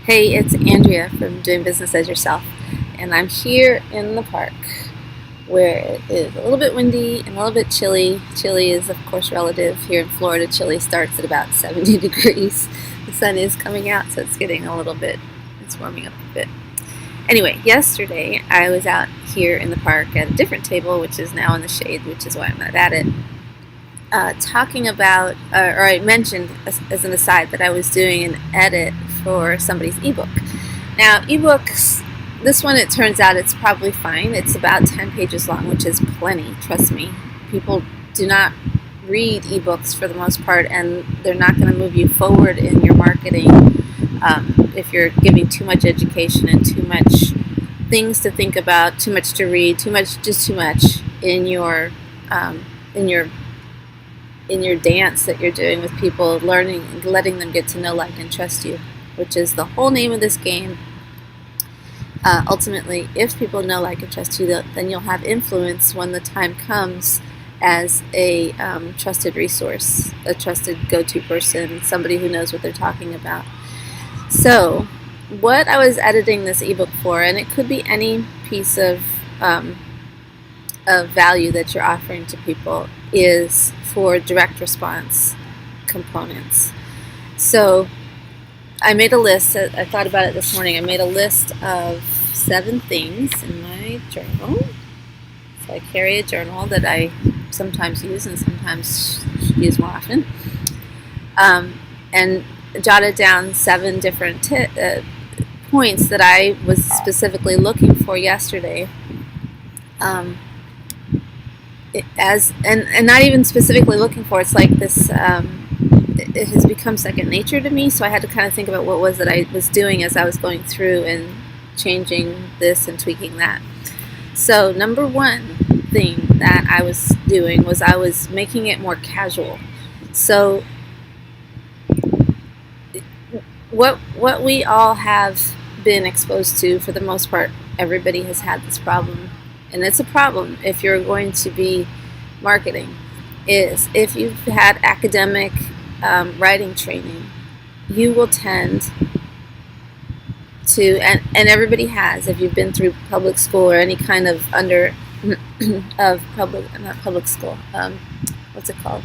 Hey, it's Andrea from Doing Business as Yourself, and I'm here in the park where it is a little bit windy and a little bit chilly. Chilly is, of course, relative. Here in Florida, chilly starts at about 70 degrees. The sun is coming out, so it's warming up a bit. Anyway, yesterday I was out here in the park at a different table, which is now in the shade, which is why I'm not at it, talking about, or I mentioned as an aside that I was doing an edit for somebody's ebook. Now, ebooks, this one, it turns out it's probably fine. It's about 10 pages long, which is plenty, trust me. People do not read ebooks for the most part, and they're not going to move you forward in your marketing if you're giving too much education and too much things to think about, too much to read, just too much in your in your in your dance that you're doing with people, learning and letting them get to know, like, and trust you, which is the whole name of this game. Ultimately, if people know, like, and trust you, then you'll have influence when the time comes as a trusted resource, a trusted go-to person, somebody who knows what they're talking about. So, what I was editing this ebook for, and it could be any piece of value that you're offering to people, is for direct response components. So I made a list. I thought about it this morning. I made a list of 7 things in my journal. So I carry a journal that I sometimes use and sometimes use more often. And jotted down 7 different points that I was specifically looking for yesterday. And not even specifically looking for, it's like this, it has become second nature to me, so I had to kind of think about what was that I was doing as I was going through and changing this and tweaking that. So number one thing that I was doing was I was making it more casual. So what we all have been exposed to, for the most part, everybody has had this problem, and it's a problem if you're going to be marketing, is if you've had academic writing training, you will tend to, and everybody has, if you've been through public school or any kind of not public school, what's it called?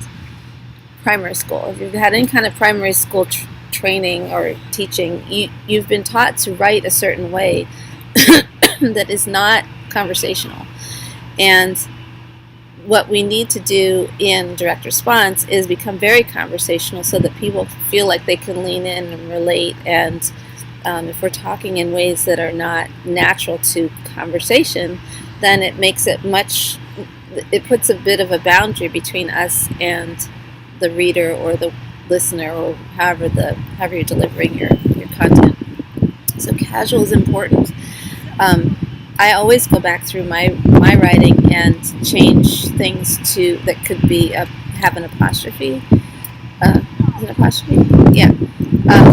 Primary school. If you've had any kind of primary school training or teaching, you've been taught to write a certain way that is not conversational. And what we need to do in direct response is become very conversational so that people feel like they can lean in and relate. And if we're talking in ways that are not natural to conversation, then it makes it it puts a bit of a boundary between us and the reader or the listener, or however you're delivering your content. So casual is important. I always go back through my writing and change things that could be have an apostrophe. Is it apostrophe? Yeah.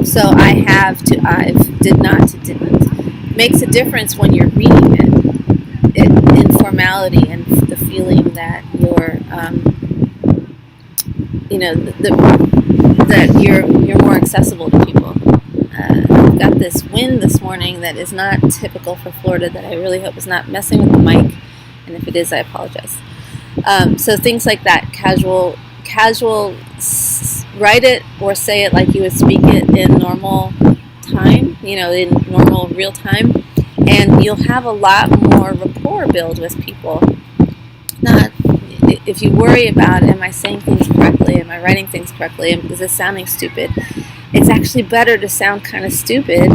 So I have to I've, did not to didn't. Makes a difference when you're reading it in formality and the feeling that you're that you're more accessible to people. I've got this wind this morning that is not typical for Florida, that I really hope is not messing with the mic, and if it is, I apologize. So things like that, casual, write it or say it like you would speak it in normal time, in normal real time, and you'll have a lot more rapport build with people. Not if you worry about, am I saying things correctly, am I writing things correctly, is this sounding stupid? It's actually better to sound kind of stupid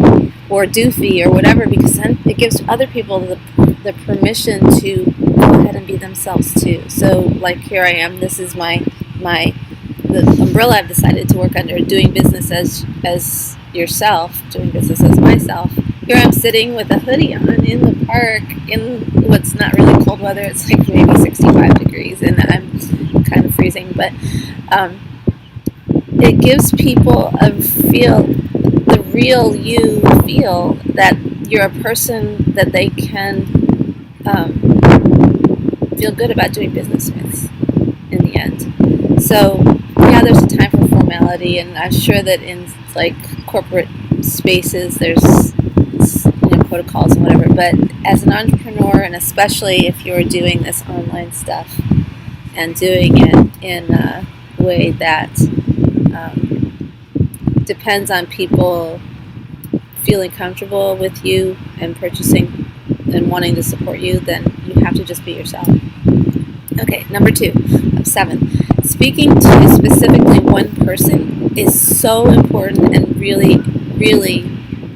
or doofy or whatever, because then it gives other people the permission to go ahead and be themselves too. So, like, here I am. This is the umbrella I've decided to work under, doing business as yourself, doing business as myself. Here I'm sitting with a hoodie on in the park in what's not really cold weather. It's like maybe 65 degrees, and I'm kind of freezing, but it gives people the real you feel that you're a person that they can feel good about doing business with in the end. So yeah, there's a time for formality, and I'm sure that in like corporate spaces, there's protocols and whatever. But as an entrepreneur, and especially if you're doing this online stuff and doing it in a way that depends on people feeling comfortable with you and purchasing and wanting to support you, then you have to just be yourself. Okay, number 2 of 7. Speaking to specifically one person is so important and really, really,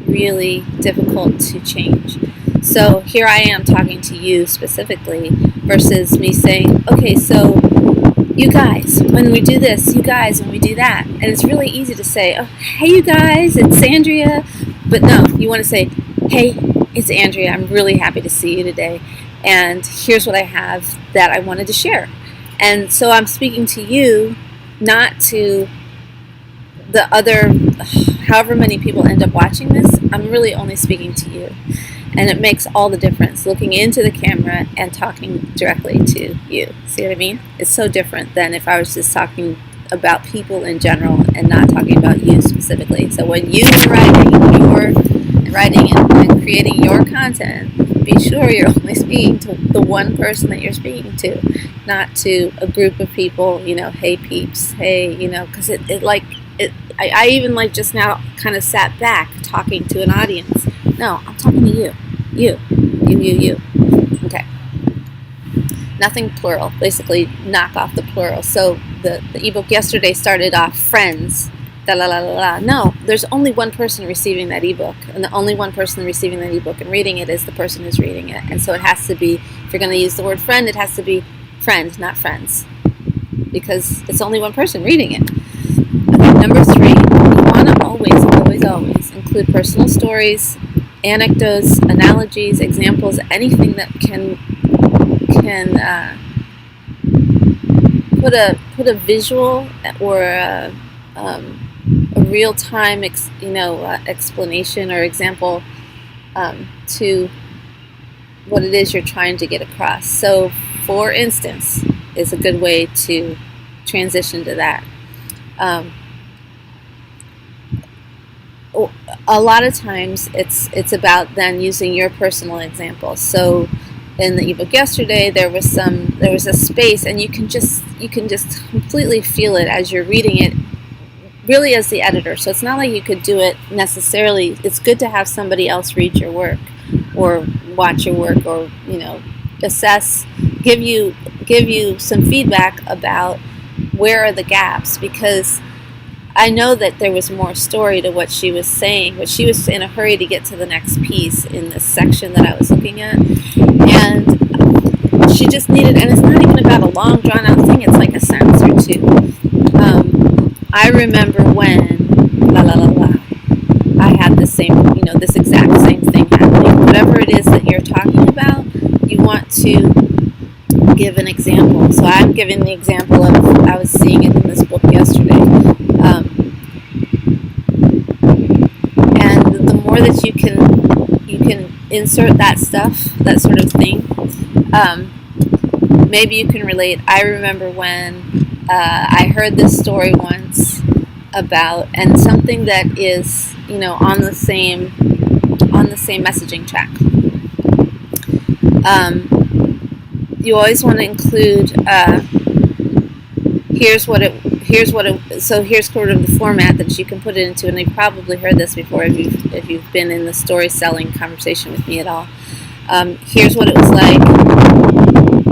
really difficult to change. So here I am talking to you specifically versus me saying, okay, so you guys, when we do this, you guys, when we do that. And it's really easy to say, oh, hey, you guys, it's Andrea. But no, you want to say, hey, it's Andrea. I'm really happy to see you today. And here's what I have that I wanted to share. And so I'm speaking to you, not to the other, however many people end up watching this. I'm really only speaking to you. And it makes all the difference, looking into the camera and talking directly to you. See what I mean? It's so different than if I was just talking about people in general and not talking about you specifically. So when you're writing and creating your content, be sure you're only speaking to the one person that you're speaking to, not to a group of people, hey peeps, hey, because I even just now kind of sat back talking to an audience. No, I'm talking to you. You. Okay. Nothing plural. Basically, knock off the plural. So the ebook yesterday started off friends. No, there's only one person receiving that ebook, and the only one person receiving that ebook and reading it is the person who's reading it. And so it has to be, if you're going to use the word friend, it has to be friend, not friends, because it's only one person reading it. Okay, number 3, you want to always include personal stories, anecdotes, analogies, examples, anything that can put a visual or a real-time explanation or example to what it is you're trying to get across. So, for instance, is a good way to transition to that. A lot of times it's about then using your personal example. So in the ebook yesterday, there was a space, and you can just completely feel it as you're reading it, really as the editor. So it's not like you could do it necessarily. It's good to have somebody else read your work or watch your work, or assess, give you some feedback about where are the gaps, because I know that there was more story to what she was saying, but she was in a hurry to get to the next piece in this section that I was looking at. And she just needed, and it's not even about a long drawn out thing, it's like a sentence or two. I remember when, I had the same, this exact same thing happening. Whatever it is that you're talking about, you want to give an example. So I'm giving the example of, I was seeing it in this book yesterday. And the more that you can insert that stuff, that sort of thing, maybe you can relate. I remember when I heard this story once about, and something that is on the same messaging track. You always want to include here's sort of the format that you can put it into, and you've probably heard this before if you've been in the story selling conversation with me at all. Here's what it was like,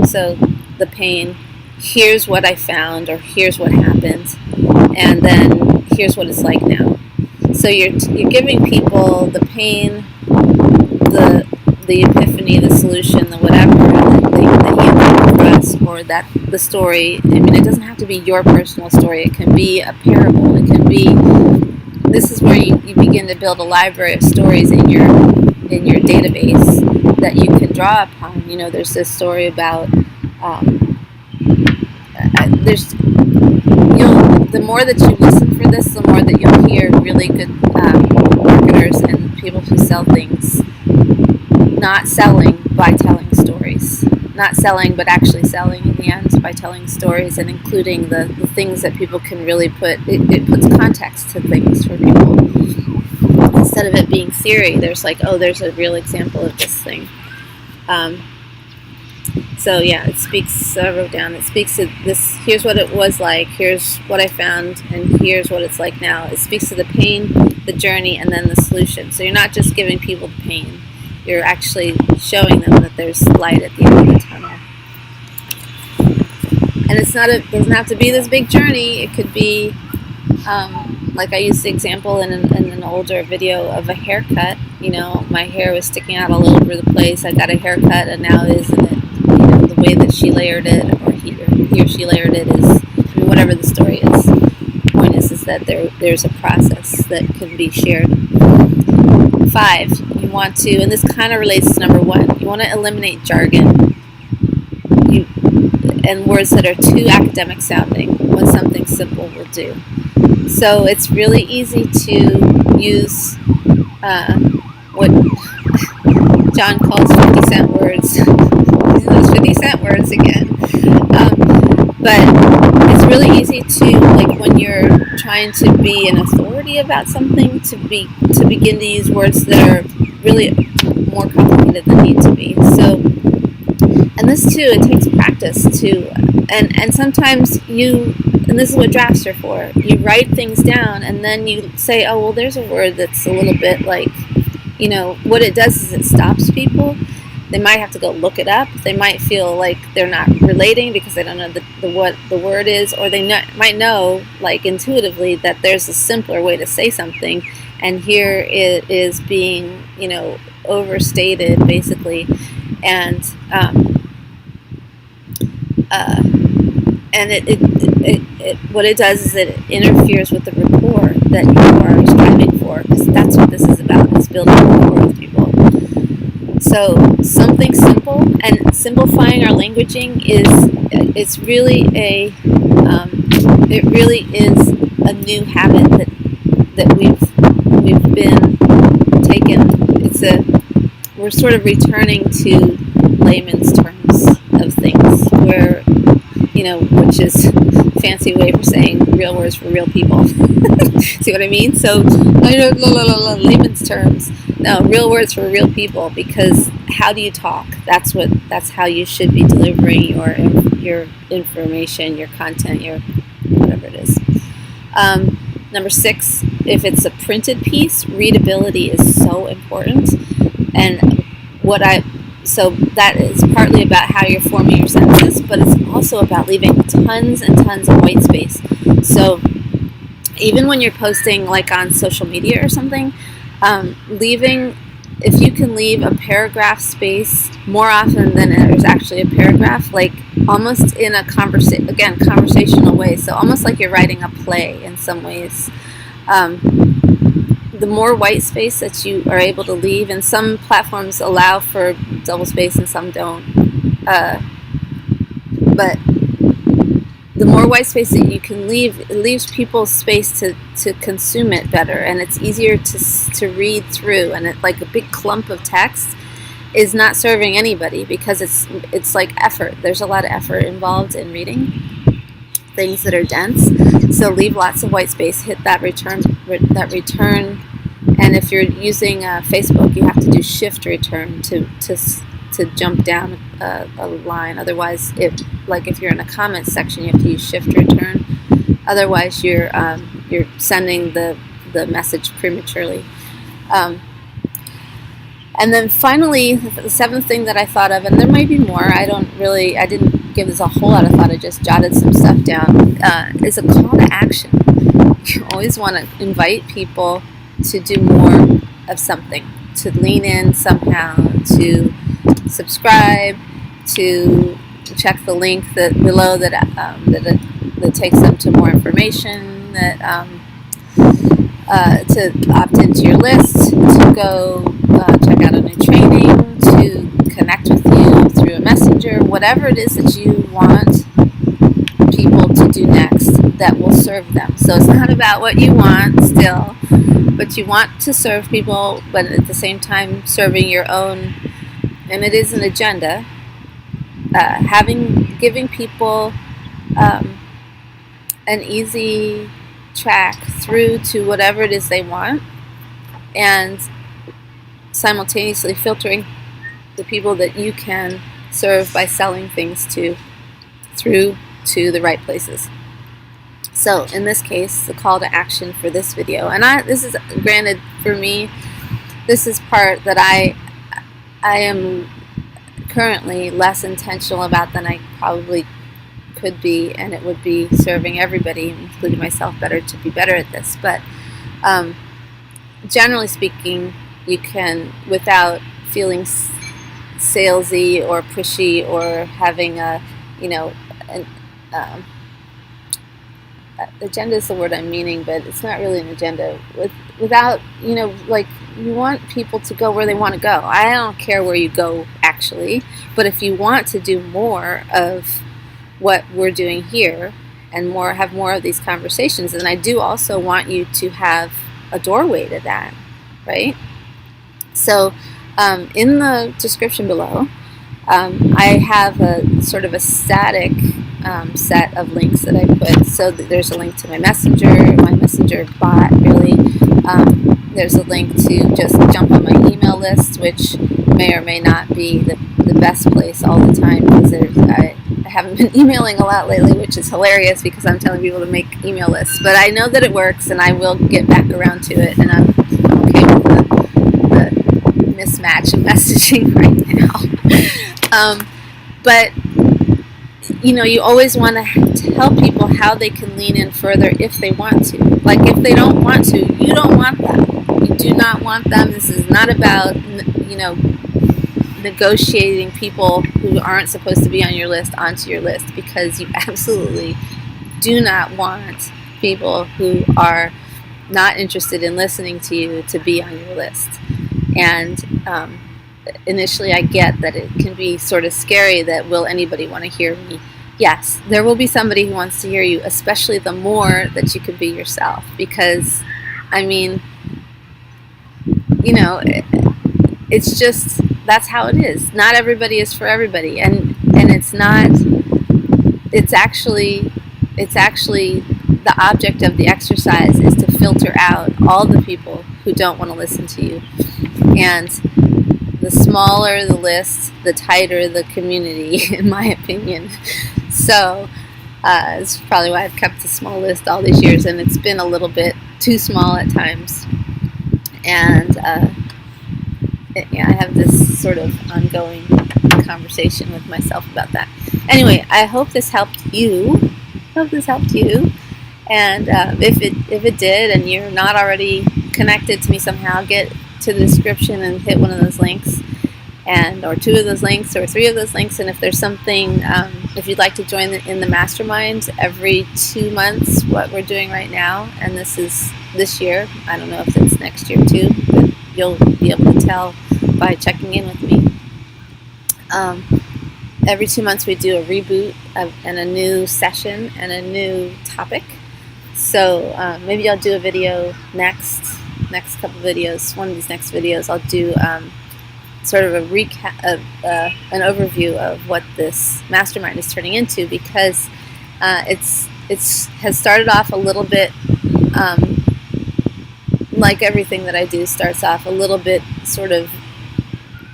so the pain, here's what I found, or here's what happened, and then here's what it's like now. So you're giving people the pain, the epiphany, the solution, the whatever that you come across, or that the story. I mean, it doesn't have to be your personal story. It can be a parable. It can be. This is where you begin to build a library of stories in your database that you can draw upon. There's this story about. The more that you listen for this, the more that you'll hear really good marketers and people who sell things not selling by telling stories. Not selling, but actually selling in the end by telling stories and including the things that people can really put. It puts context to things for people. being theory, there's like, oh, there's a real example of this thing. So yeah, it speaks, I wrote down, it speaks to this, here's what it was like, here's what I found, and here's what it's like now. It speaks to the pain, the journey, and then the solution. So you're not just giving people the pain, you're actually showing them that there's light at the end of the tunnel. And it doesn't have to be this big journey. It could be, like I used the example in an older video of a haircut. You know, my hair was sticking out all over the place. I got a haircut, and now isn't it? You know, the way that she layered it, or he or she layered it is, I mean, whatever the story is. The point is that there's a process that can be shared. 5, you want to, and this kind of relates to number 1. You want to eliminate jargon. And words that are too academic sounding when something simple will do. So it's really easy to use what John calls 50-cent words. Those 50-cent words again. But it's really easy to, like when you're trying to be an authority about something, to begin to use words that are really more complicated than need to be. So, and this too, it takes practice too, and sometimes and this is what drafts are for, you write things down and then you say, oh well, there's a word that's a little bit like, you know, what it does is it stops people. They might have to go look it up. They might feel like they're not relating because they don't know what the word is, or they might know, like intuitively, that there's a simpler way to say something, and here it is being, you know, overstated basically, and what it does is it interferes with the rapport that you are striving for, because that's what this is about, is building rapport with people. So something simple, and simplifying our languaging it's really it really is a new habit that we've been taken. We're sort of returning to layman's terms of things, where, you know, which is a fancy way for saying real words for real people. See what I mean? So, layman's terms. No, real words for real people, because how do you talk? That's how you should be delivering your information, your content, your whatever it is. Number 6, if it's a printed piece, readability is so important. And so that is partly about how you're forming your sentences, but it's also about leaving tons and tons of white space. So even when you're posting like on social media or something, if you can leave a paragraph space more often than there's actually a paragraph, like almost in a conversational way, so almost like you're writing a play in some ways, the more white space that you are able to leave, and some platforms allow for double space and some don't, but the more white space that you can leave, it leaves people space to consume it better, and it's easier to read through. And it, like a big clump of text is not serving anybody, because it's like effort. There's a lot of effort involved in reading things that are dense. So leave lots of white space. Hit that return. And if you're using Facebook, you have to do shift return to jump down a line. Otherwise, if you're in a comment section, you have to use shift return. Otherwise, you're sending the message prematurely. And then finally, the 7th thing that I thought of, and there might be more, I didn't give this a whole lot of thought, I just jotted some stuff down, is a call to action. You always want to invite people to do more of something, to lean in somehow, to subscribe, to check the link below that takes them to more information, to opt into your list, to go check out a new training, to connect with you through a messenger, whatever it is that you want people to do next that will serve them. So it's not about what you want still, but you want to serve people, but at the same time serving your own, and it is an agenda, giving people an easy track through to whatever it is they want, and simultaneously filtering the people that you can serve by selling things to through to the right places. So in this case, the call to action for this video, and this is granted for me, this is part that I am currently less intentional about than I probably could be, and it would be serving everybody, including myself, better to be better at this. But generally speaking, you can, without feeling salesy or pushy or having a, agenda is the word I'm meaning, but it's not really an agenda. Without, like, you want people to go where they want to go. I don't care where you go, actually, but if you want to do more of what we're doing here and have more of these conversations, then I do also want you to have a doorway to that, right? So in the description below, I have a sort of a static set of links that I put. So there's a link to my messenger bot, really. There's a link to just jump on my email list, which may or may not be the best place all the time, because I haven't been emailing a lot lately, which is hilarious because I'm telling people to make email lists. But I know that it works, and I will get back around to it, and I'm okay with the mismatch of messaging right now. But you always want to tell people how they can lean in further if they want to. Like, if they don't want to, you don't want them. You do not want them. This is not about, negotiating people who aren't supposed to be on your list onto your list, because you absolutely do not want people who are not interested in listening to you to be on your list. And initially I get that it can be sort of scary that, will anybody want to hear me? Yes, there will be somebody who wants to hear you, especially the more that you can be yourself, because, it's just, that's how it is. Not everybody is for everybody, and it's actually the object of the exercise is to filter out all the people who don't want to listen to you. And the smaller the list, the tighter the community, in my opinion. So it's probably why I've kept a small list all these years, and it's been a little bit too small at times. And I have this sort of ongoing conversation with myself about that. Anyway, I hope this helped you. And if it did, and you're not already connected to me somehow, get to the description and hit one of those links, or two of those links, or three of those links. And if there's something, if you'd like to join in the mastermind every 2 months, what we're doing right now, and this is this year, I don't know if it's next year too, but you'll be able to tell by checking in with me. Every 2 months we do a reboot and a new session and a new topic. So maybe I'll do a video next couple videos. One of these next videos I'll do sort of a recap of an overview of what this mastermind is turning into, because it's has started off a little bit like everything that I do starts off a little bit sort of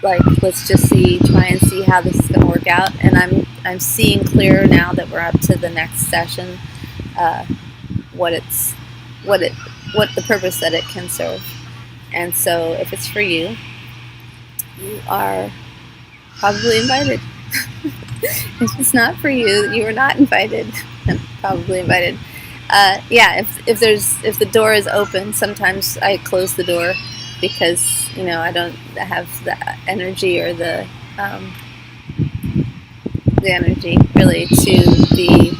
like, let's just try and see how this is going to work out. And I'm seeing clearer now that we're up to the next session, what the purpose that it can serve. And so if it's for you, you are probably invited. If it's not for you, you are not invited. Probably invited. If the door is open, sometimes I close the door because I don't have the energy or the energy really to be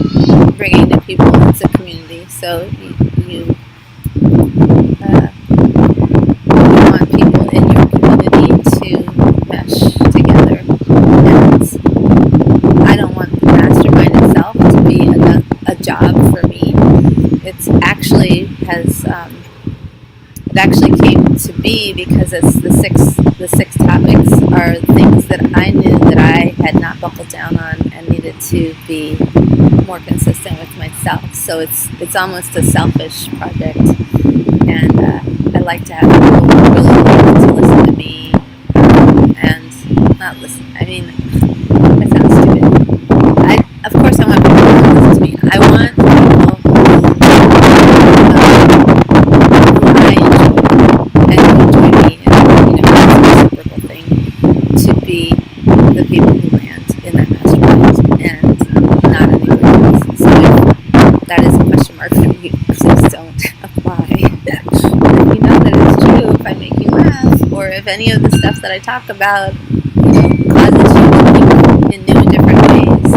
bringing new people into the community. So you want people in your community to mesh together, and I don't want the mastermind itself to be a job for me. It actually came to be because it's the six topics are things that I knew that I had not buckled down on and needed to be more consistent with myself. So it's almost a selfish project, and I like to have people who really like to listen to me if any of the stuff that I talk about, causes you to think in new and different ways,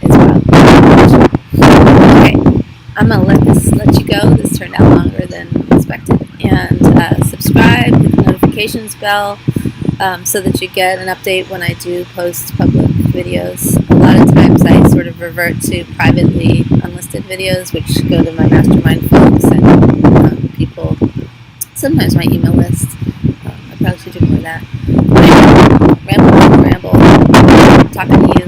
it's probably okay. I'm gonna let you go. This turned out longer than expected. And subscribe, hit the notifications bell, so that you get an update when I do post public videos. A lot of times I sort of revert to privately unlisted videos, which go to my mastermind folks and people, sometimes my email list. I probably should do more of that. Ramble, talking to you.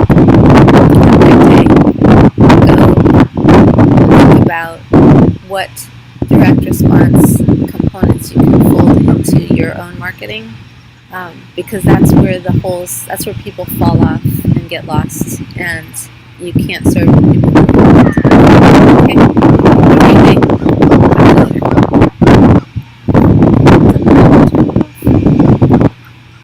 Go think about what direct response components you can fold into your own marketing, because that's where people fall off and get lost, and you can't serve the people